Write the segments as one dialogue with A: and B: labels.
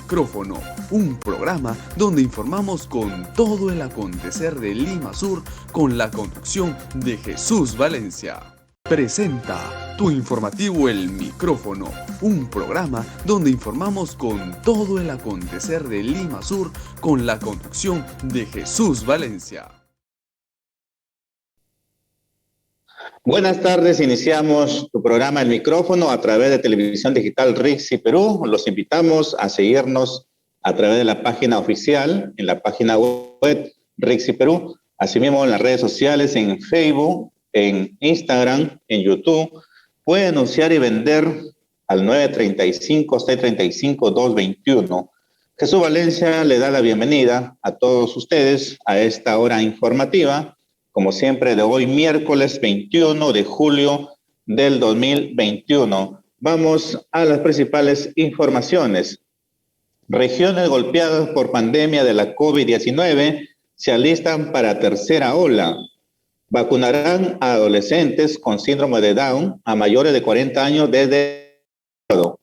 A: Micrófono, un programa donde informamos con todo el acontecer de Lima Sur con la conducción de Jesús Valencia. Presenta tu informativo El Micrófono, un programa donde informamos con todo el acontecer de Lima Sur con la conducción de Jesús Valencia.
B: Buenas tardes, iniciamos tu programa El Micrófono a través de Televisión Digital RIXI Perú. Los invitamos a seguirnos a través de la página oficial, en la página web RIXI Perú, asimismo en las redes sociales, en Facebook, en Instagram, en YouTube. Puede anunciar y vender al 935-635-221. Jesús Valencia le da la bienvenida a todos ustedes a esta hora informativa, como siempre, de hoy, miércoles 21 de julio del 2021. Vamos a las principales informaciones. Regiones golpeadas por pandemia de la COVID-19 se alistan para tercera ola. Vacunarán a adolescentes con síndrome de Down a mayores de 40 años desde el sábado.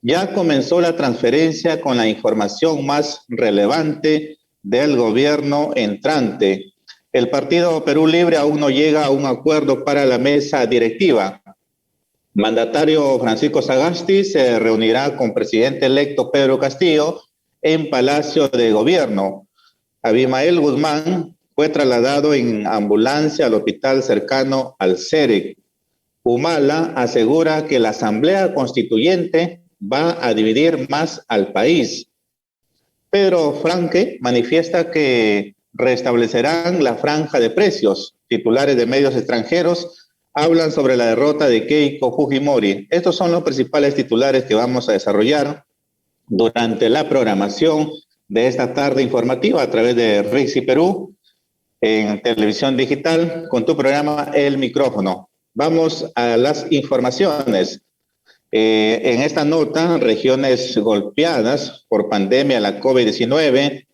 B: Ya comenzó la transferencia con la información más relevante del gobierno entrante. El Partido Perú Libre aún no llega a un acuerdo para la mesa directiva. Mandatario Francisco Sagasti se reunirá con presidente electo Pedro Castillo en Palacio de Gobierno. Abimael Guzmán fue trasladado en ambulancia al hospital cercano al CEREC. Humala asegura que la Asamblea Constituyente va a dividir más al país. Pedro Franque manifiesta que restablecerán la franja de precios. Titulares de medios extranjeros hablan sobre la derrota de Keiko Fujimori. Estos son los principales titulares que vamos a desarrollar durante la programación de esta tarde informativa a través de RIXI Perú en televisión digital con tu programa El Micrófono. Vamos a las informaciones. En esta nota, regiones golpeadas por pandemia de la COVID-19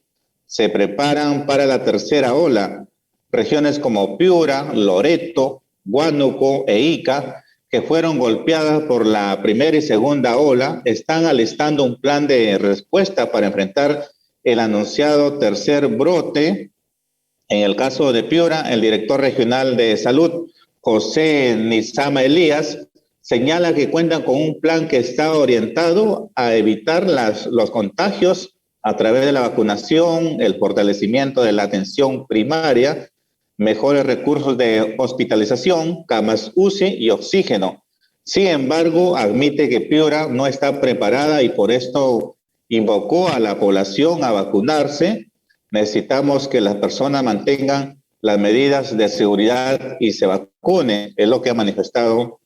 B: se preparan para la tercera ola. Regiones como Piura, Loreto, Huánuco e Ica, que fueron golpeadas por la primera y segunda ola, están alistando un plan de respuesta para enfrentar el anunciado tercer brote. En el caso de Piura, el director regional de salud, José Nizama Elías, señala que cuentan con un plan que está orientado a evitar los contagios a través de la vacunación, el fortalecimiento de la atención primaria, mejores recursos de hospitalización, camas UCI y oxígeno. Sin embargo, admite que Piura no está preparada y por esto invocó a la población a vacunarse. Necesitamos que las personas mantengan las medidas de seguridad y se vacunen, es lo que ha manifestado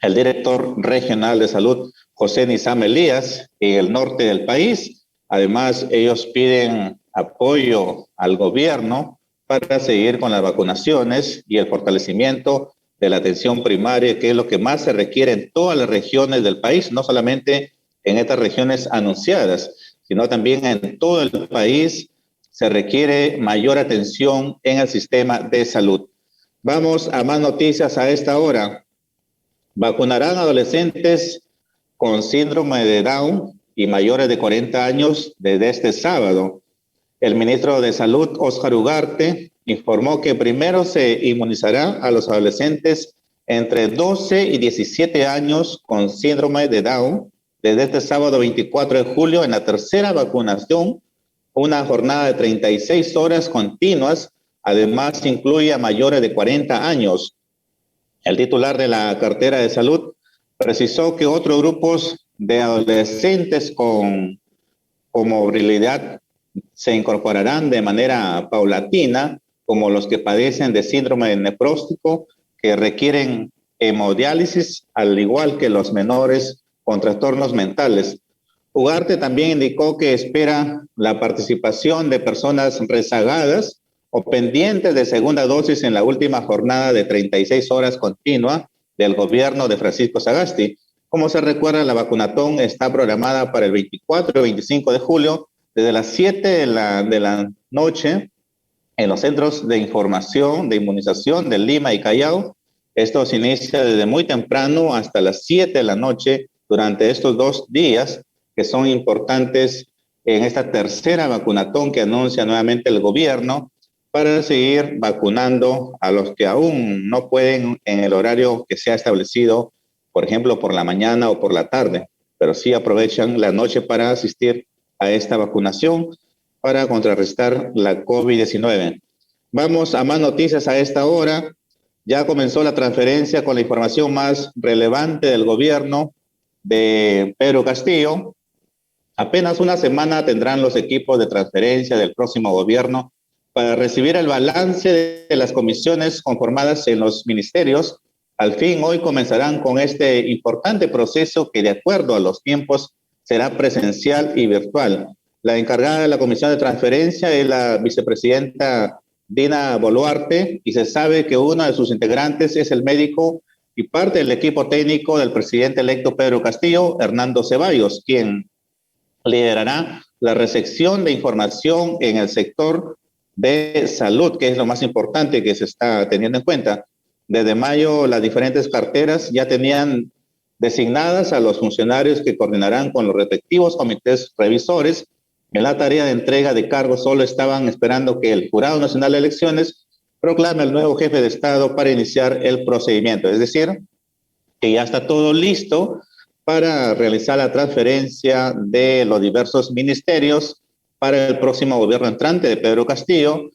B: el director regional de salud, José Nizama Elías, en el norte del país. Además, ellos piden apoyo al gobierno para seguir con las vacunaciones y el fortalecimiento de la atención primaria, que es lo que más se requiere en todas las regiones del país, no solamente en estas regiones anunciadas, sino también en todo el país se requiere mayor atención en el sistema de salud. Vamos a más noticias a esta hora. Vacunarán a adolescentes con síndrome de Down y mayores de 40 años desde este sábado. El ministro de Salud, Óscar Ugarte, informó que primero se inmunizará a los adolescentes entre 12 y 17 años con síndrome de Down desde este sábado 24 de julio en la tercera vacunación, una jornada de 36 horas continuas. Además, incluye a mayores de 40 años. El titular de la cartera de salud precisó que otros grupos de adolescentes con movilidad se incorporarán de manera paulatina, como los que padecen de síndrome nefrótico, que requieren hemodiálisis, al igual que los menores con trastornos mentales. Ugarte también indicó que espera la participación de personas rezagadas o pendientes de segunda dosis en la última jornada de 36 horas continua del gobierno de Francisco Sagasti. Como se recuerda, la vacunatón está programada para el 24 y 25 de julio, desde las 7 de la noche, en los centros de información, de inmunización de Lima y Callao. Esto se inicia desde muy temprano hasta las 7 de la noche durante estos 2 días, que son importantes en esta tercera vacunatón que anuncia nuevamente el gobierno para seguir vacunando a los que aún no pueden en el horario que se ha establecido, por ejemplo, por la mañana o por la tarde, pero sí aprovechan la noche para asistir a esta vacunación para contrarrestar la COVID-19. Vamos a más noticias a esta hora. Ya comenzó la transferencia con la información más relevante del gobierno de Pedro Castillo. Apenas una semana tendrán los equipos de transferencia del próximo gobierno para recibir el balance de las comisiones conformadas en los ministerios. Al fin, hoy comenzarán con este importante proceso que, de acuerdo a los tiempos, será presencial y virtual. La encargada de la comisión de transferencia es la vicepresidenta Dina Boluarte, y se sabe que uno de sus integrantes es el médico y parte del equipo técnico del presidente electo Pedro Castillo, Hernando Ceballos, quien liderará la recepción de información en el sector de salud, que es lo más importante que se está teniendo en cuenta. Desde mayo, las diferentes carteras ya tenían designadas a los funcionarios que coordinarán con los respectivos comités revisores. En la tarea de entrega de cargos solo estaban esperando que el Jurado Nacional de Elecciones proclame al nuevo jefe de Estado para iniciar el procedimiento. Es decir, que ya está todo listo para realizar la transferencia de los diversos ministerios para el próximo gobierno entrante de Pedro Castillo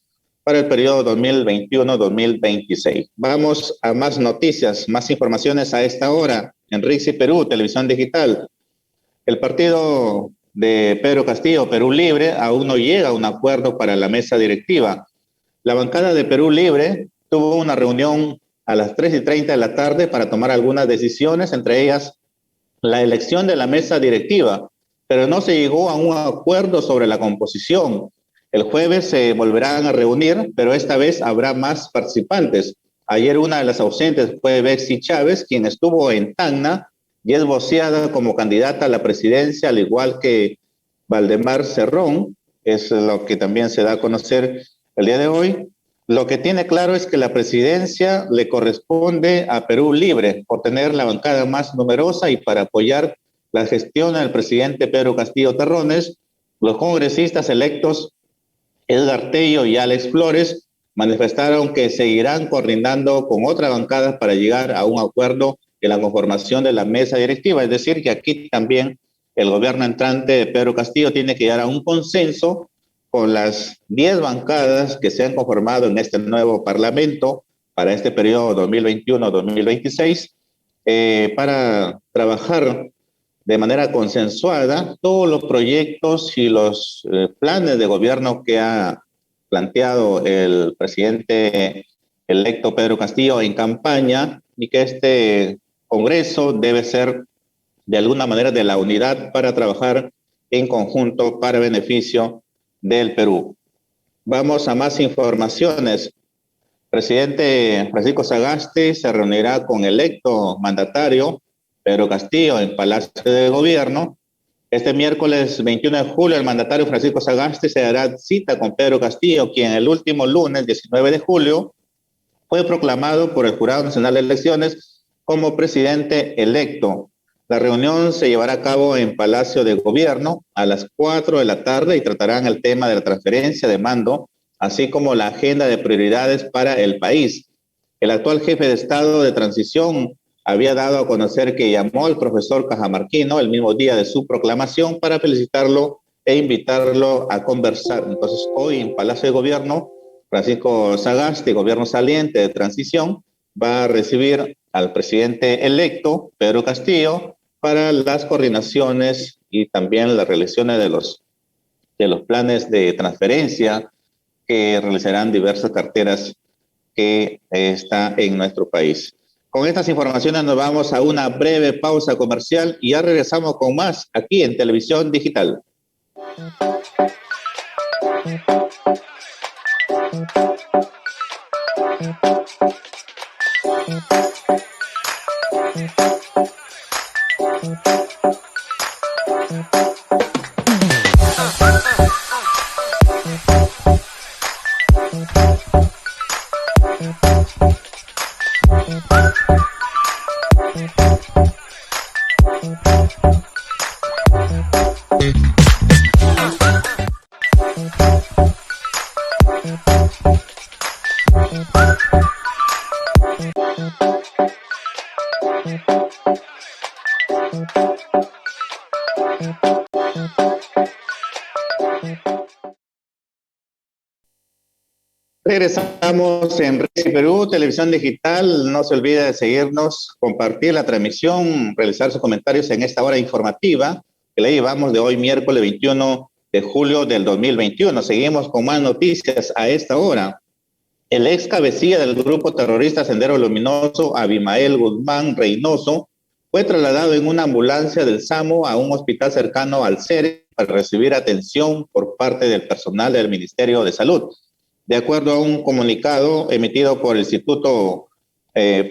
B: para el periodo 2021-2026. Vamos a más noticias, más informaciones a esta hora en RIXI Perú, Televisión Digital. El partido de Pedro Castillo, Perú Libre, aún no llega a un acuerdo para la mesa directiva. La bancada de Perú Libre tuvo una reunión a las 3:30 de la tarde para tomar algunas decisiones, entre ellas la elección de la mesa directiva, pero no se llegó a un acuerdo sobre la composición. El jueves se volverán a reunir, pero esta vez habrá más participantes. Ayer una de las ausentes fue Betsy Chávez, quien estuvo en Tacna y es voceada como candidata a la presidencia, al igual que Valdemar Cerrón, es lo que también se da a conocer el día de hoy. Lo que tiene claro es que la presidencia le corresponde a Perú Libre por tener la bancada más numerosa y para apoyar la gestión del presidente Pedro Castillo Terrones. Los congresistas electos Edgar Tello y Alex Flores manifestaron que seguirán coordinando con otra bancada para llegar a un acuerdo en la conformación de la mesa directiva. Es decir, que aquí también el gobierno entrante de Pedro Castillo tiene que llegar a un consenso con las 10 bancadas que se han conformado en este nuevo parlamento para este periodo 2021-2026 para trabajar de manera consensuada todos los proyectos y los planes de gobierno que ha planteado el presidente electo Pedro Castillo en campaña, y que este Congreso debe ser de alguna manera de la unidad para trabajar en conjunto para beneficio del Perú. Vamos a más informaciones. Presidente Francisco Sagasti se reunirá con el electo mandatario Pedro Castillo en Palacio de Gobierno. Este miércoles 21 de julio, el mandatario Francisco Sagasti se dará cita con Pedro Castillo, quien el último lunes, 19 de julio, fue proclamado por el Jurado Nacional de Elecciones como presidente electo. La reunión se llevará a cabo en Palacio de Gobierno a las 4 de la tarde y tratarán el tema de la transferencia de mando, así como la agenda de prioridades para el país. El actual jefe de Estado de transición había dado a conocer que llamó al profesor Cajamarquino el mismo día de su proclamación para felicitarlo e invitarlo a conversar. Entonces, hoy en Palacio de Gobierno, Francisco Sagasti, gobierno saliente de transición, va a recibir al presidente electo, Pedro Castillo, para las coordinaciones y también las realizaciones de los planes de transferencia que realizarán diversas carteras que está en nuestro país. Con estas informaciones nos vamos a una breve pausa comercial y ya regresamos con más aquí en Televisión Digital. Regresamos en Reci Perú, Televisión Digital. No se olvide de seguirnos, compartir la transmisión, realizar sus comentarios en esta hora informativa que le llevamos de hoy, miércoles 21 de julio del 2021. Seguimos con más noticias a esta hora. El ex cabecilla del grupo terrorista Sendero Luminoso, Abimael Guzmán Reynoso, fue trasladado en una ambulancia del SAMU a un hospital cercano al CERE para recibir atención por parte del personal del Ministerio de Salud. De acuerdo a un comunicado emitido por el Instituto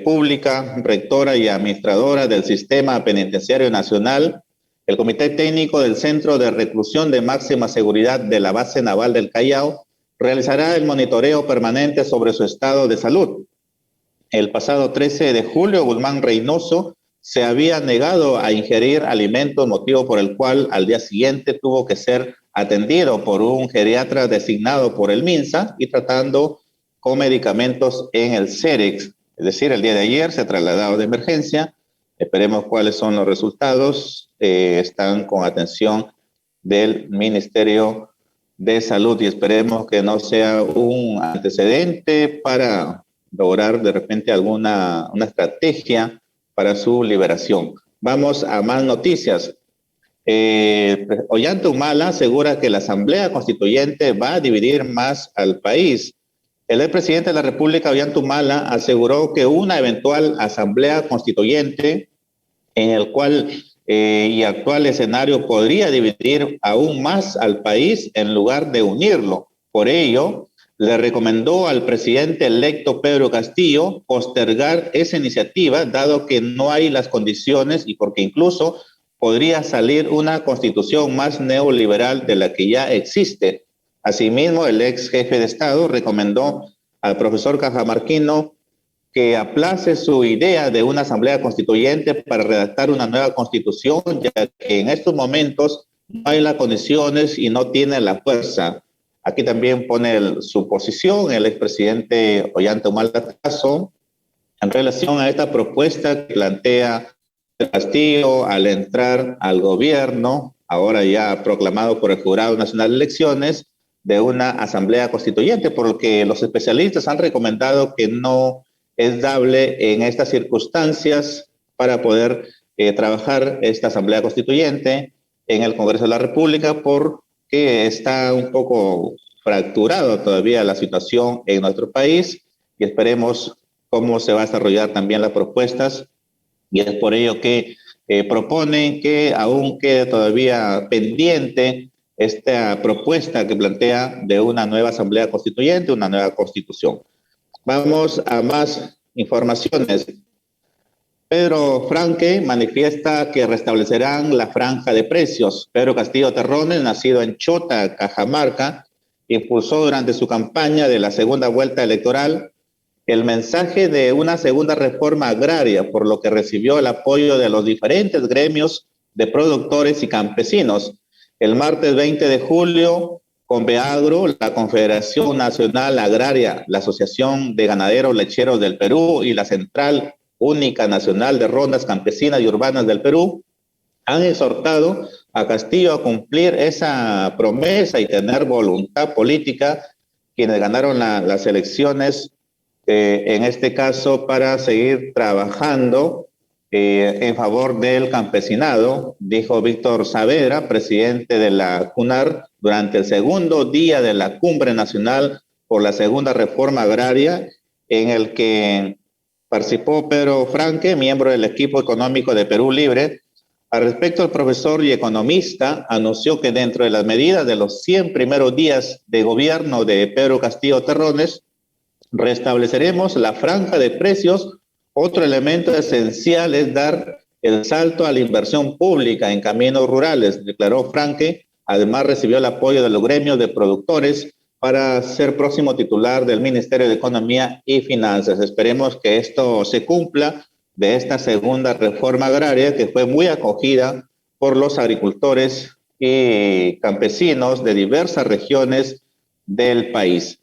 B: Pública, Rectora y Administradora del Sistema Penitenciario Nacional, el Comité Técnico del Centro de Reclusión de Máxima Seguridad de la Base Naval del Callao realizará el monitoreo permanente sobre su estado de salud. El pasado 13 de julio, Guzmán Reynoso se había negado a ingerir alimentos, motivo por el cual al día siguiente tuvo que ser atendido por un geriatra designado por el MINSA y tratando con medicamentos en el CEREX. Es decir, el día de ayer se trasladó de emergencia. Esperemos cuáles son los resultados. Están con atención del Ministerio de Salud y esperemos que no sea un antecedente para lograr de repente una estrategia para su liberación. Vamos a más noticias. Ollanta Humala asegura que la Asamblea Constituyente va a dividir más al país. El expresidente de la República, Ollanta Humala, aseguró que una eventual Asamblea Constituyente en el cual y actual escenario podría dividir aún más al país en lugar de unirlo. Por ello, le recomendó al presidente electo Pedro Castillo postergar esa iniciativa, dado que no hay las condiciones y porque incluso podría salir una constitución más neoliberal de la que ya existe. Asimismo, el ex jefe de Estado recomendó al profesor Cajamarquino que aplace su idea de una asamblea constituyente para redactar una nueva constitución, ya que en estos momentos no hay las condiciones y no tiene la fuerza. Aquí también pone su posición el expresidente Ollanta Humala Tazo en relación a esta propuesta que plantea Castillo al entrar al gobierno, ahora ya proclamado por el Jurado Nacional de Elecciones, de una asamblea constituyente, por lo que los especialistas han recomendado que no es dable en estas circunstancias para poder trabajar esta asamblea constituyente en el Congreso de la República, porque está un poco fracturado todavía la situación en nuestro país y esperemos cómo se va a desarrollar también las propuestas. Y es por ello que proponen que aún quede todavía pendiente esta propuesta que plantea de una nueva asamblea constituyente, una nueva constitución. Vamos a más informaciones. Pedro Franque manifiesta que restablecerán la franja de precios. Pedro Castillo Terrones, nacido en Chota, Cajamarca, impulsó durante su campaña de la segunda vuelta electoral el mensaje de una segunda reforma agraria, por lo que recibió el apoyo de los diferentes gremios de productores y campesinos. El martes 20 de julio, Conveagro, la Confederación Nacional Agraria, la Asociación de Ganaderos Lecheros del Perú y la Central Única Nacional de Rondas Campesinas y Urbanas del Perú han exhortado a Castillo a cumplir esa promesa y tener voluntad política, quienes ganaron las elecciones, en este caso para seguir trabajando en favor del campesinado, dijo Víctor Saavedra, presidente de la CUNAR, durante el segundo día de la Cumbre Nacional por la Segunda Reforma Agraria, en el que participó Pedro Franque, miembro del equipo económico de Perú Libre. Al respecto, el profesor y economista anunció que dentro de las medidas de los 100 primeros días de gobierno de Pedro Castillo Terrones, restableceremos la franja de precios. Otro elemento esencial es dar el salto a la inversión pública en caminos rurales, declaró Franque. Además, recibió el apoyo de los gremios de productores para ser próximo titular del Ministerio de Economía y Finanzas. Esperemos que esto se cumpla de esta segunda reforma agraria que fue muy acogida por los agricultores y campesinos de diversas regiones del país.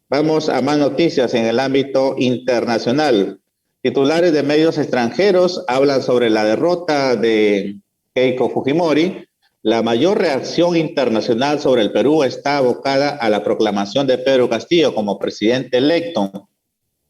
B: Vamos a más noticias en el ámbito internacional. Titulares de medios extranjeros hablan sobre la derrota de Keiko Fujimori. La mayor reacción internacional sobre el Perú está abocada a la proclamación de Pedro Castillo como presidente electo.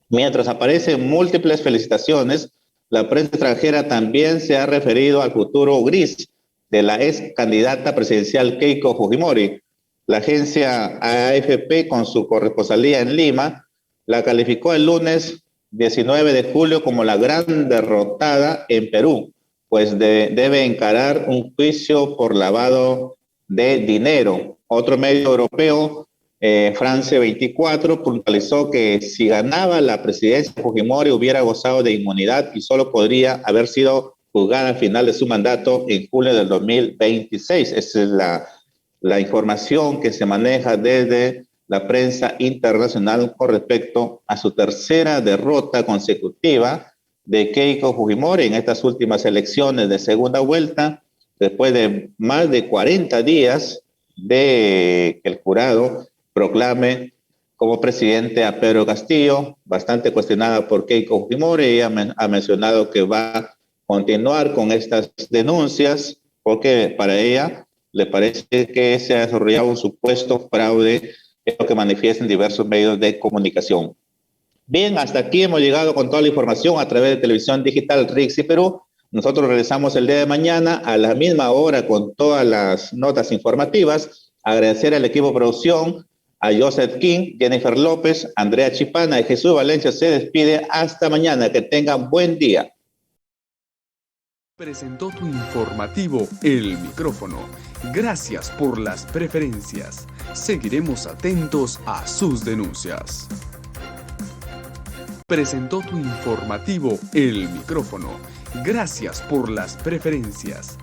B: Mientras aparecen múltiples felicitaciones, la prensa extranjera también se ha referido al futuro gris de la ex candidata presidencial Keiko Fujimori. La agencia AFP, con su corresponsalía en Lima, la calificó el lunes 19 de julio como la gran derrotada en Perú, pues debe encarar un juicio por lavado de dinero. Otro medio europeo, France 24, puntualizó que si ganaba la presidencia, Fujimori hubiera gozado de inmunidad y solo podría haber sido juzgada al final de su mandato en julio del 2026. Esa es la información que se maneja desde la prensa internacional con respecto a su tercera derrota consecutiva de Keiko Fujimori en estas últimas elecciones de segunda vuelta, después de más de 40 días de que el jurado proclame como presidente a Pedro Castillo, bastante cuestionada por Keiko Fujimori. Ella ha mencionado que va a continuar con estas denuncias porque para ella le parece que se ha desarrollado un supuesto fraude, es lo que manifiestan diversos medios de comunicación. Bien, hasta aquí hemos llegado con toda la información a través de televisión digital RIXI Perú. Nosotros regresamos el día de mañana a la misma hora con todas las notas informativas. Agradecer al equipo de producción, a Joseph King, Jennifer López, Andrea Chipana y Jesús Valencia se despide. Hasta mañana, que tengan buen día.
A: Presentó tu informativo El Micrófono. Gracias por las preferencias. Seguiremos atentos a sus denuncias. Presentó tu informativo El Micrófono. Gracias por las preferencias.